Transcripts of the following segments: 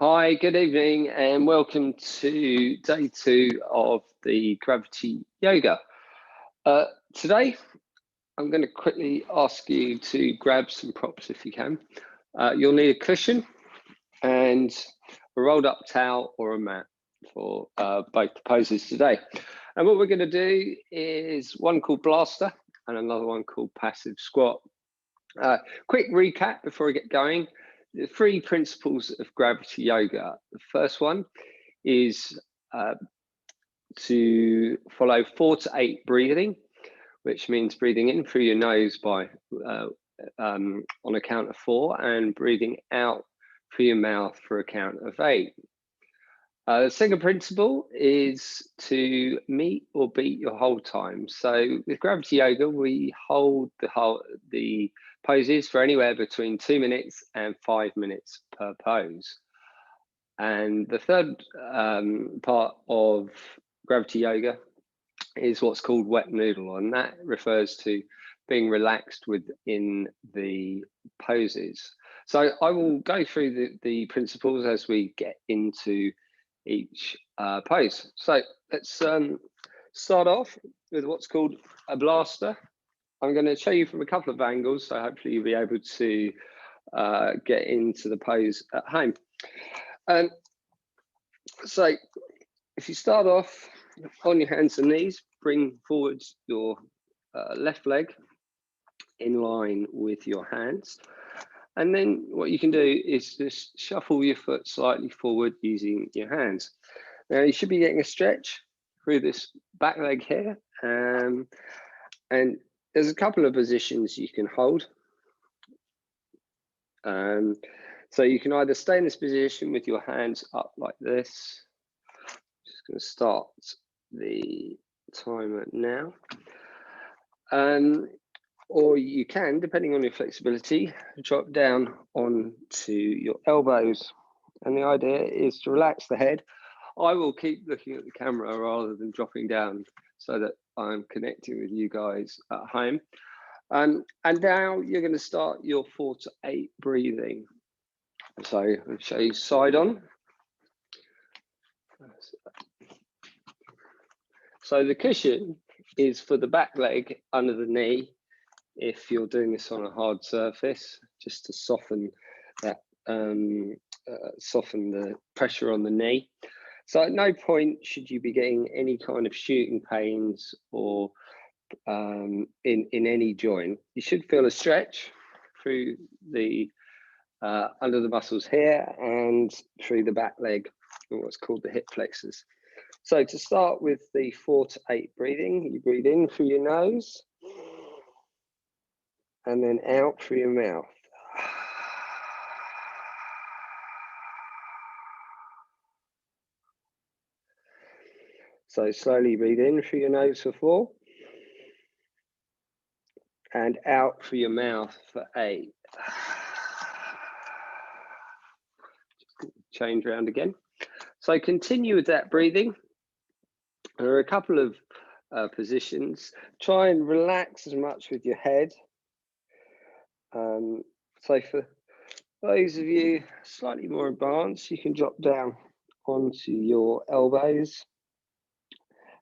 Hi, good evening, and welcome to day 2 of the Gravity Yoga. Today, I'm going to quickly ask you to grab some props if you can. You'll need a cushion and a rolled up towel or a mat for both the poses today. And what we're going to do is one called Blaster and another one called Passive Squat. Quick recap before we get going. The 3 principles of gravity yoga. The first one is to follow 4 to 8 breathing, which means breathing in through your nose by on a count of 4 and breathing out through your mouth for a count of 8. The second principle is to meet or beat your hold time. So with gravity yoga, we hold the poses for anywhere between 2 minutes and 5 minutes per pose. And the third part of gravity yoga is what's called wet noodle, and that refers to being relaxed within the poses. So I will go through the principles as we get into each pose. So let's start off with what's called a blaster. I'm going to show you from a couple of angles, so hopefully you'll be able to get into the pose at home. So if you start off on your hands and knees, bring forward your left leg in line with your hands. And then what you can do is just shuffle your foot slightly forward using your hands. Now you should be getting a stretch through this back leg here. And there's a couple of positions you can hold. So you can either stay in this position with your hands up like this. Just going to start the timer now. Or you can, depending on your flexibility, drop down onto your elbows. And the idea is to relax the head. I will keep looking at the camera rather than dropping down so that I'm connecting with you guys at home. And now you're going to start your 4 to 8 breathing. So I'll show you side on. So the cushion is for the back leg under the knee. If you're doing this on a hard surface, just to soften that, soften the pressure on the knee. So at no point should you be getting any kind of shooting pains or in any joint. You should feel a stretch through the under the muscles here and through the back leg, what's called the hip flexors. So to start with the 4 to 8 breathing, you breathe in through your nose and then out through your mouth. So slowly breathe in through your nose for 4 and out through your mouth for 8. Change around again. So continue with that breathing. There are a couple of positions. Try and relax as much with your head. So for those of you slightly more advanced, you can drop down onto your elbows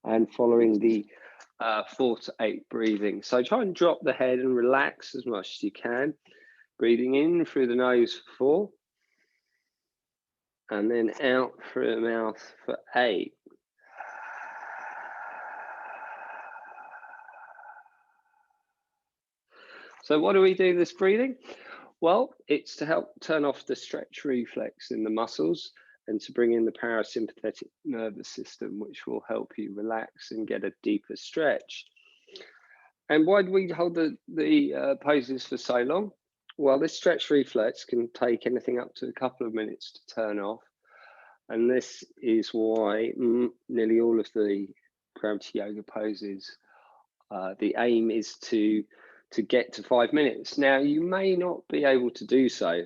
and following the 4 to 8 breathing. So try and drop the head and relax as much as you can. Breathing in through the nose for 4 and then out through the mouth for 8. So what do we do this breathing? Well, it's to help turn off the stretch reflex in the muscles and to bring in the parasympathetic nervous system, which will help you relax and get a deeper stretch. And why do we hold the poses for so long? Well, this stretch reflex can take anything up to a couple of minutes to turn off. And this is why nearly all of the gravity yoga poses, the aim is to get to 5 minutes. Now, you may not be able to do so.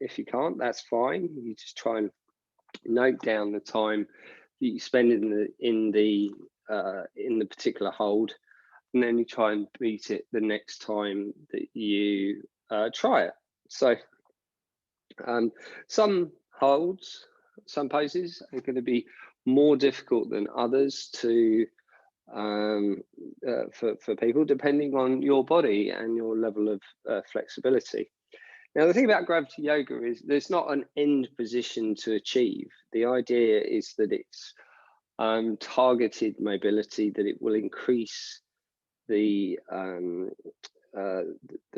If you can't, that's fine. You just try and note down the time that you spend in the particular hold, and then you try and beat it the next time that you try it. So some holds, some poses are going to be more difficult than others to for people, depending on your body and your level of flexibility. Now, the thing about gravity yoga is there's not an end position to achieve. The idea is that it's targeted mobility, that it will increase the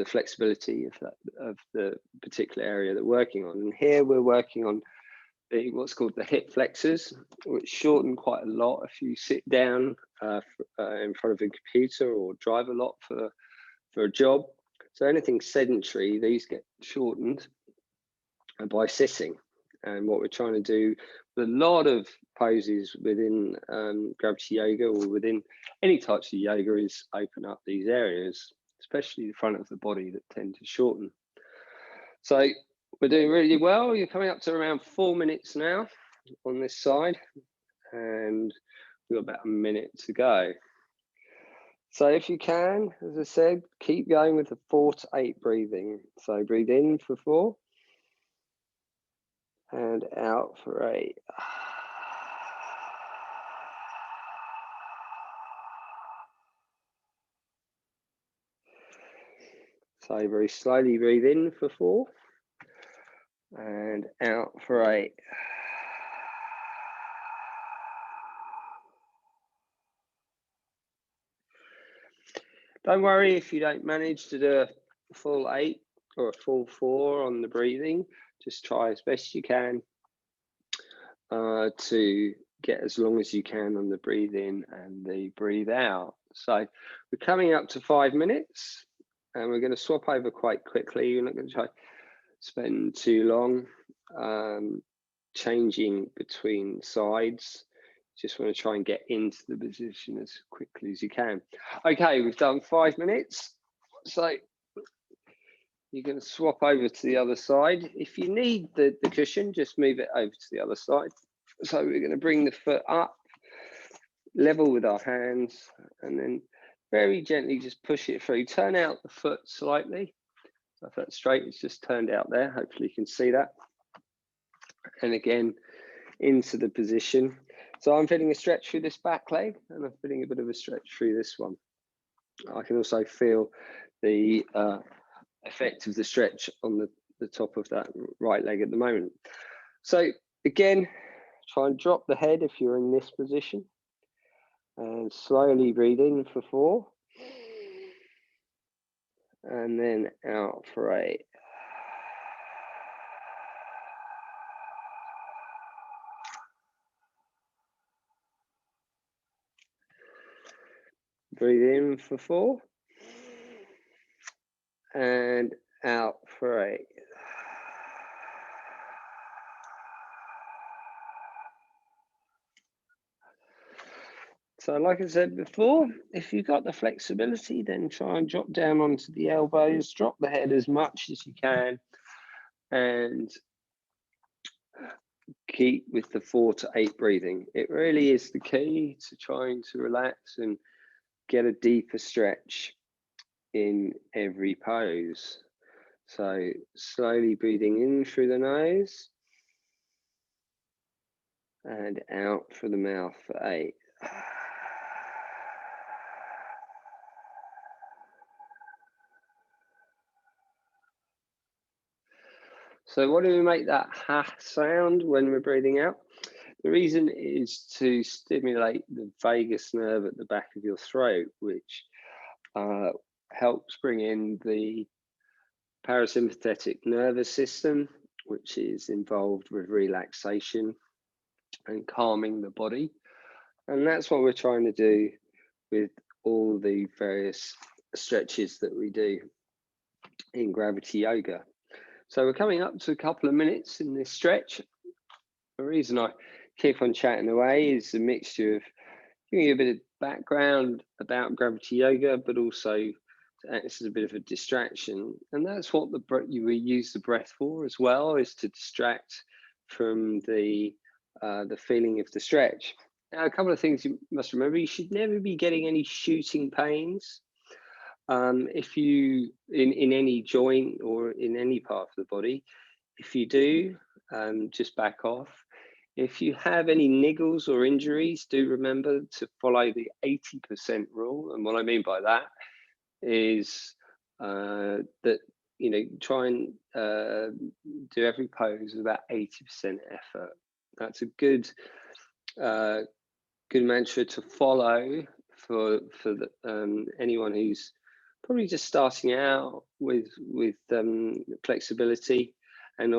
flexibility of the particular area that we're working on. And here we're working on what's called the hip flexors, which shorten quite a lot if you sit down in front of a computer or drive a lot for a job. So anything sedentary, these get shortened by sitting. And what we're trying to do with a lot of poses within gravity yoga or within any types of yoga is open up these areas, especially the front of the body that tend to shorten. So we're doing really well. You're coming up to around 4 minutes now on this side, and we've got about a minute to go. So if you can, as I said, keep going with the 4 to 8 breathing. So breathe in for 4 and out for 8. So very slowly breathe in for 4 and out for 8. Don't worry if you don't manage to do a full 8 or a full 4 on the breathing. Just try as best you can to get as long as you can on the breathe in and the breathe out. So we're coming up to 5 minutes and we're going to swap over quite quickly. You're not going to try to spend too long changing between sides. Just want to try and get into the position as quickly as you can. Okay, we've done 5 minutes. So you're going to swap over to the other side. If you need the cushion, just move it over to the other side. So we're going to bring the foot up, level with our hands, and then very gently just push it through. Turn out the foot slightly. So if that's straight, it's just turned out there. Hopefully you can see that. And again, into the position. So I'm feeling a stretch through this back leg, and I'm feeling a bit of a stretch through this one. I can also feel the effect of the stretch on the top of that right leg at the moment. So again, try and drop the head if you're in this position, and slowly breathe in for 4 and then out for 8. Breathe in for 4 and out for 8. So like I said before, if you've got the flexibility, then try and drop down onto the elbows, drop the head as much as you can, and keep with the 4 to 8 breathing. It really is the key to trying to relax and get a deeper stretch in every pose. So slowly breathing in through the nose and out through the mouth for 8. So what do we make that ha sound when we're breathing out? The reason is to stimulate the vagus nerve at the back of your throat, which helps bring in the parasympathetic nervous system, which is involved with relaxation and calming the body. And that's what we're trying to do with all the various stretches that we do in gravity yoga. So we're coming up to a couple of minutes in this stretch. The reason I keep on chatting away is a mixture of giving you a bit of background about gravity yoga, but also to act as a bit of a distraction. And that's what we use the breath for as well, is to distract from the feeling of the stretch. Now, a couple of things you must remember: you should never be getting any shooting pains. If you in any joint or in any part of the body, if you do, just back off. If you have any niggles or injuries, do remember to follow the 80% rule. And what I mean by that is that, you know, try and do every pose with about 80% effort. That's a good good mantra to follow for anyone who's probably just starting out with flexibility and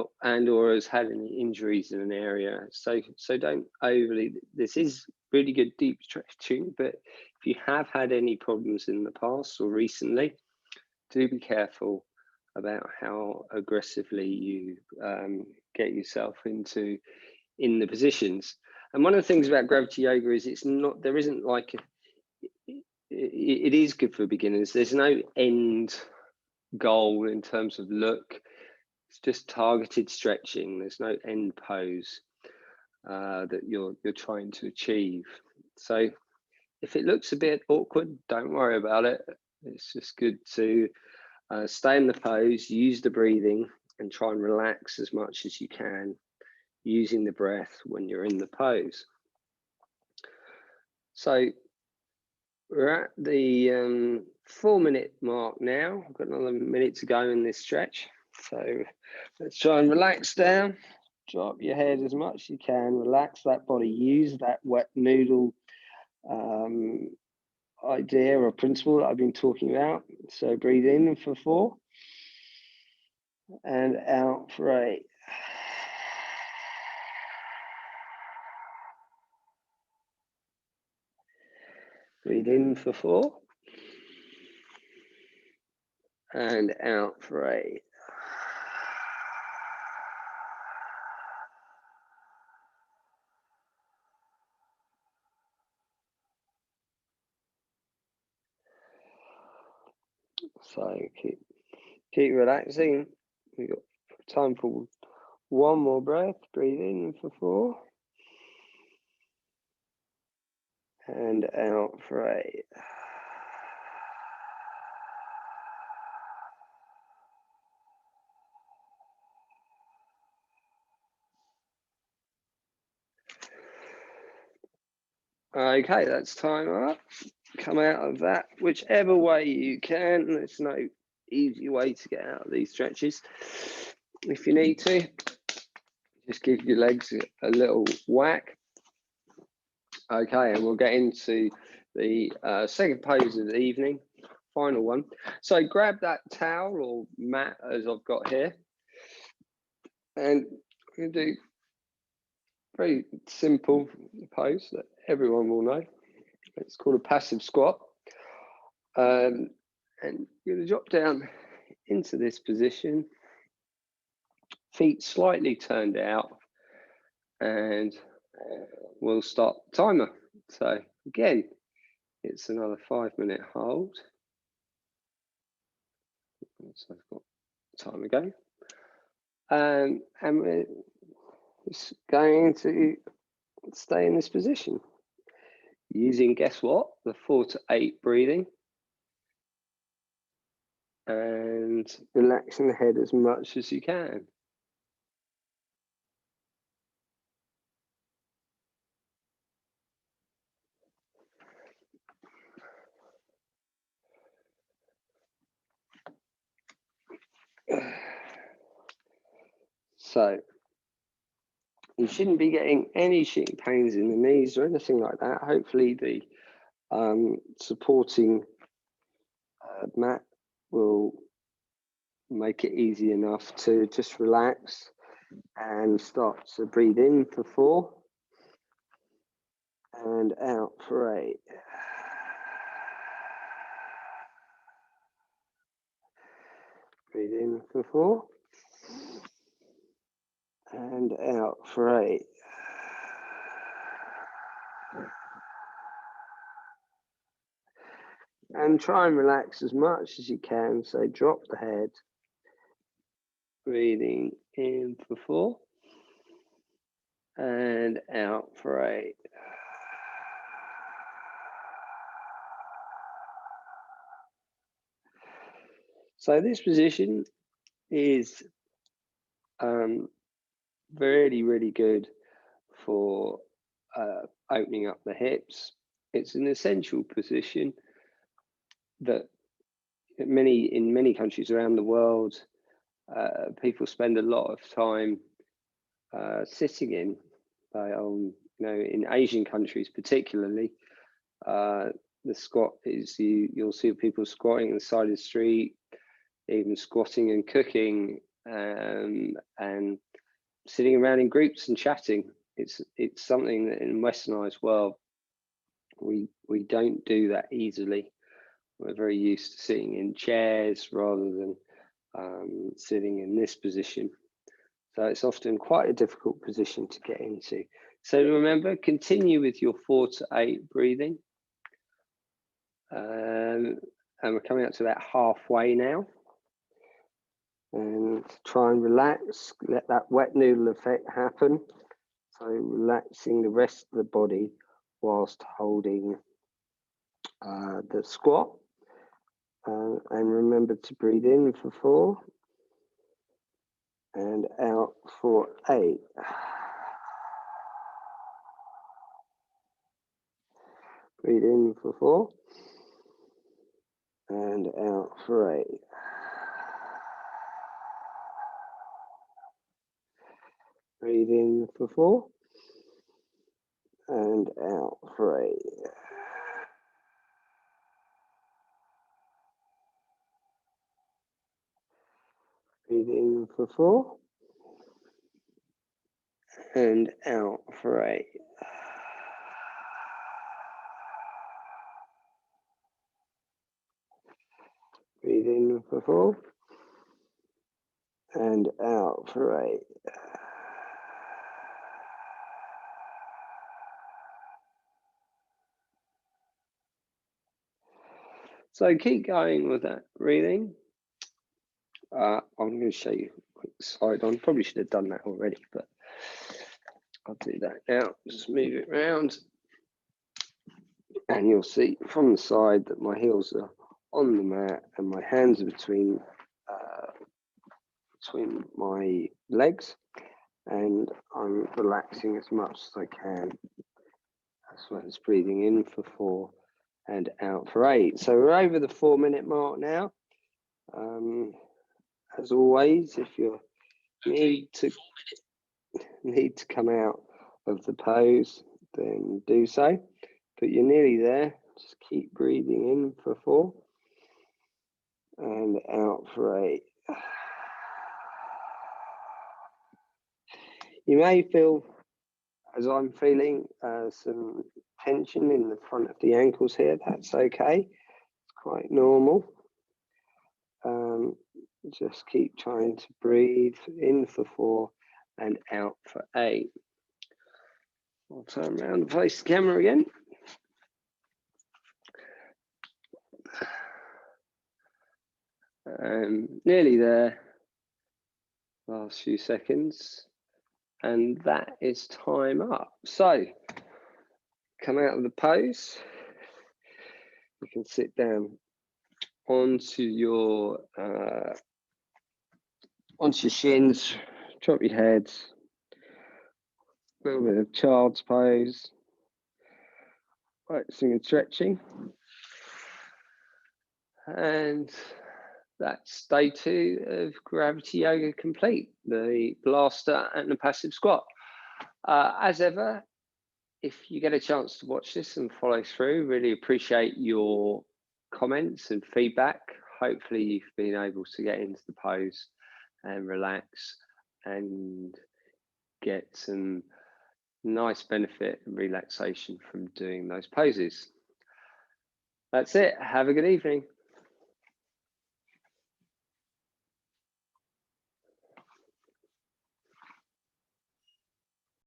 or has had any injuries in an area. So don't overly. This is really good deep stretching, but if you have had any problems in the past or recently, do be careful about how aggressively you get yourself in the positions. And one of the things about gravity yoga is there isn't like it is good for beginners. There's no end goal in terms of look. It's just targeted stretching. There's no end pose that you're trying to achieve. So if it looks a bit awkward, don't worry about it. It's just good to stay in the pose, use the breathing, and try and relax as much as you can, using the breath when you're in the pose. So we're at the 4-minute mark now. I've got another minute to go in this stretch. So let's try and relax down. Drop your head as much as you can. Relax that body. Use that wet noodle idea or principle that I've been talking about. So breathe in for 4 and out for 8. Breathe in for 4 and out for 8. So keep relaxing. We've got time for one more breath. Breathe in for 4 and out for 8. Okay, that's time up. Come out of that whichever way you can. There's no easy way to get out of these stretches. If you need to, just give your legs a little whack. Okay, and we'll get into the second pose of the evening, final one. So grab that towel or mat as I've got here, and we're going to do a very simple pose that everyone will know. It's called a passive squat. And you're going to drop down into this position, feet slightly turned out, and we'll start the timer. So again, it's another 5-minute hold. So I've got time again. And we're just going to stay in this position using, guess what, the 4 to 8 breathing, and relaxing the head as much as you can. So you shouldn't be getting any shooting pains in the knees or anything like that. Hopefully the supporting mat will make it easy enough to just relax and start. So breathe in for 4 and out for 8. Breathe in for 4 and out for 8. And try and relax as much as you can. So drop the head. Breathing in for 4 and out for 8. So this position is really, really good for opening up the hips. It's an essential position that in many countries around the world, people spend a lot of time sitting in. In Asian countries particularly, the squat is you'll see people squatting on the side of the street, even squatting and cooking, and sitting around in groups and chatting. It's something that in westernized world we don't do that easily. We're very used to sitting in chairs rather than sitting in this position. So it's often quite a difficult position to get into. So remember, continue with your 4 to 8 breathing. And we're coming up to about halfway now. And try and relax, let that wet noodle effect happen. So relaxing the rest of the body whilst holding the squat. And remember to breathe in for 4 and out for 8. Breathe in for 4 and out for 8. Breathe in for 4 and out for 8. Breathe in for 4 and out for 8. Breathe in for 4 and out for 8. So keep going with that breathing. I'm going to show you a quick slide on. Probably should have done that already, but I'll do that now. Just move it around. And you'll see from the side that my heels are on the mat and my hands are between my legs, and I'm relaxing as much as I can, as well as breathing in for 4 and out for 8. So we're over the 4-minute mark now. As always, if you need to come out of the pose, then do so. But you're nearly there. Just keep breathing in for 4 and out for 8. You may feel, as I'm feeling, some tension in the front of the ankles here. That's okay. It's quite normal. Just keep trying to breathe in for 4 and out for 8. I'll turn around and face the camera again. Nearly there. Last few seconds. And that is time up. So come out of the pose. You can sit down onto your shins, drop your head, a little bit of child's pose, practicing and stretching. And that's day 2 of gravity yoga complete, the blaster and the passive squat. As ever, if you get a chance to watch this and follow through, really appreciate your comments and feedback. Hopefully you've been able to get into the pose and relax and get some nice benefit and relaxation from doing those poses. That's it. Have a good evening.